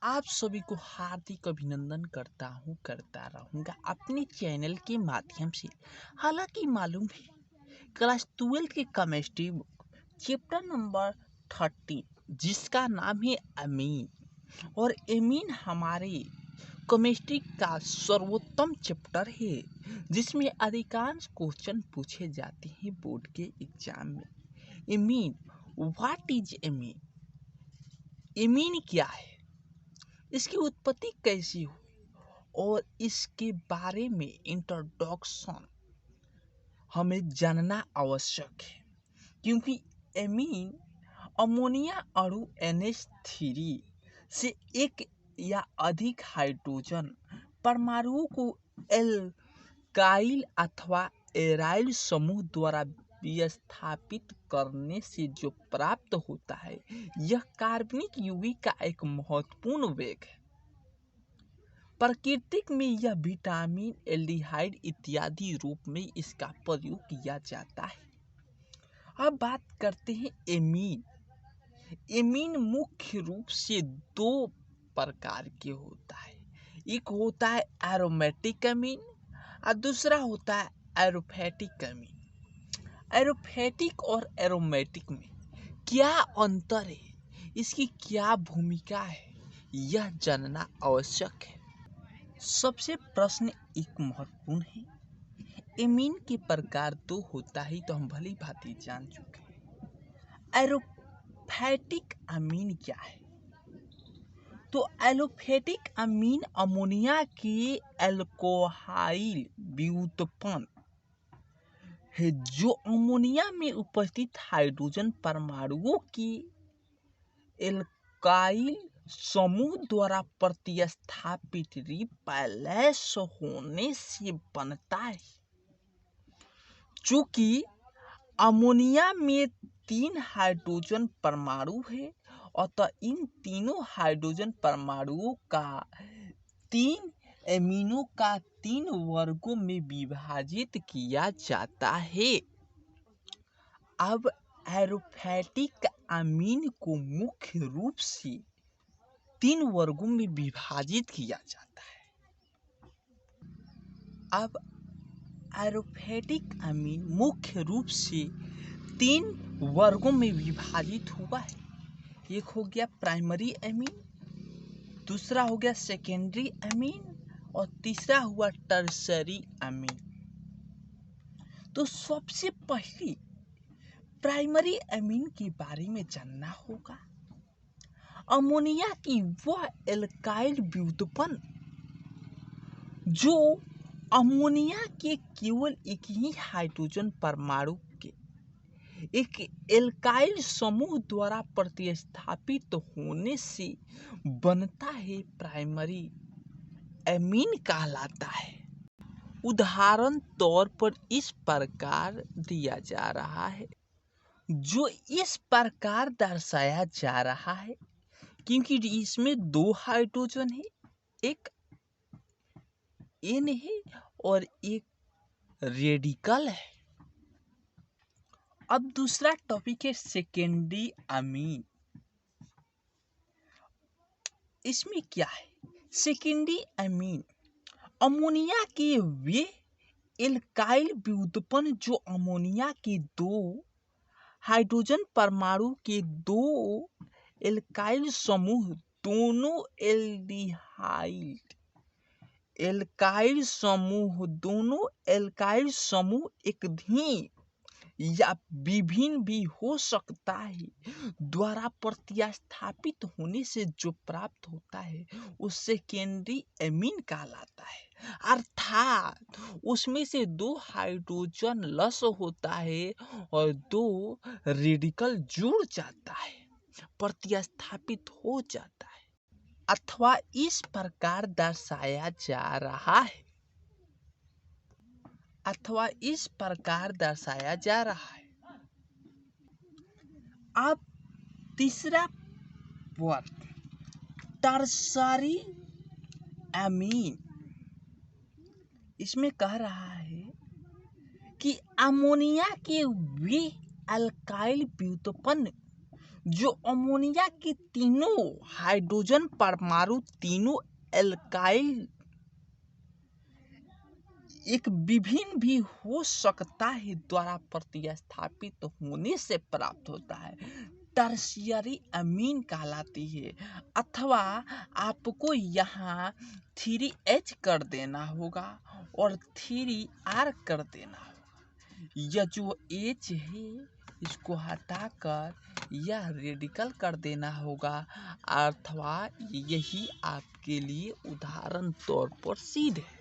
आप सभी को हार्दिक अभिनंदन करता रहूँगा अपने चैनल के माध्यम से। हालांकि मालूम है क्लास 12 की केमिस्ट्री बुक चैप्टर नंबर 30 जिसका नाम है अमीन, और अमीन हमारे केमिस्ट्री का सर्वोत्तम चैप्टर है जिसमें अधिकांश क्वेश्चन पूछे जाते हैं बोर्ड के एग्जाम में। अमीन, व्हाट इज अमीन? अमीन क्या है, इसकी उत्पत्ति कैसी हुई और इसके बारे में इंट्रोडक्शन हमें जानना आवश्यक है, क्योंकि एमीन अमोनिया अणु NH3 से एक या अधिक हाइड्रोजन परमाणुओं को एल्काइल अथवा एराइल समूह द्वारा विस्थापित करने से जो प्राप्त होता है, यह कार्बनिक यौगिक का एक महत्वपूर्ण वेग है। प्रकृति में यह विटामिन, एल्डिहाइड इत्यादि रूप में इसका प्रयोग किया जाता है। अब बात करते हैं एमीन। एमीन मुख्य रूप से दो प्रकार के होता है। एक होता है एरोमेटिक अमीन और दूसरा होता है एरोफेटिक अमीन। एरोफेटिक और एरोमेटिक में क्या अंतर है, इसकी क्या भूमिका है, यह जानना आवश्यक है। सबसे प्रश्न एक महत्वपूर्ण है। एमीन के प्रकार दो होता है तो हम भली भांति जान चुके हैं। एरोफेटिक अमीन क्या है? तो एलोफेटिक अमीन अमोनिया के एल्कोहाइल व्युत्पन्न है जो अमोनिया में उपस्थित हाइड्रोजन परमाणुओं की एल्काइल समूह द्वारा प्रतिस्थापित रिपैलेस होने से बनता है। चूंकि अमोनिया में 3 हाइड्रोजन परमाणु है, अतः इन तीनों हाइड्रोजन परमाणुओं का 3 एमीनों का 3 वर्गों में विभाजित किया जाता है। अब एरोफेटिक अमीन को मुख्य रूप से 3 वर्गों में विभाजित किया जाता है। अब एरोफेटिक अमीन मुख्य रूप से 3 वर्गों में विभाजित हुआ है। एक हो गया प्राइमरी अमीन, दूसरा हो गया सेकेंडरी अमीन और तीसरा हुआ टर्सरी अमीन। तो सबसे पहले प्राइमरी अमीन के बारे में जानना होगा। अमोनिया की वह एल्काइल व्युत्पन्न जो अमोनिया के केवल एक ही हाइड्रोजन परमाणु के एक एल्काइल समूह द्वारा प्रतिस्थापित होने से बनता है, प्राइमरी अमीन कहलाता है। उदाहरण तौर पर इस प्रकार दिया जा रहा है, जो इस प्रकार दर्शाया जा रहा है, क्योंकि इसमें 2 हाइड्रोजन है, एक N है और एक रेडिकल है। अब दूसरा टॉपिक है सेकेंडरी अमीन। इसमें क्या है? सेकेंडरी अमीन अमोनिया के वे एल्काइल व्युत्पन्न जो अमोनिया के 2 हाइड्रोजन परमाणु के 2 एल्काइल समूह दोनों दोनों एल्काइल समूह एक ही या विभिन्न भी हो सकता है द्वारा प्रतिस्थापित होने से जो प्राप्त होता है उस सेकेंडरी अमीन कहलाता है। अर्थात उसमें से 2 हाइड्रोजन लस होता है और 2 रेडिकल जुड़ जाता है, प्रतिस्थापित हो जाता है, अथवा इस प्रकार दर्शाया जा रहा है अब तीसरा वर्ग टर्सरी अमीन। इसमें कह रहा है कि अमोनिया के वे अल्काइल व्युत्पन्न जो अमोनिया के तीनों हाइड्रोजन परमाणु तीनों एल्काइल एक विभिन्न भी हो सकता है द्वारा प्रतिस्थापित होने से प्राप्त होता है, टर्शियरी अमीन कहलाती है। अथवा आपको यहाँ 3H कर देना होगा और 3R कर देना होगा। यह जो H है इसको हटाकर यह रेडिकल कर देना होगा, अथवा यही आपके लिए उदाहरण तौर पर सिद्ध है।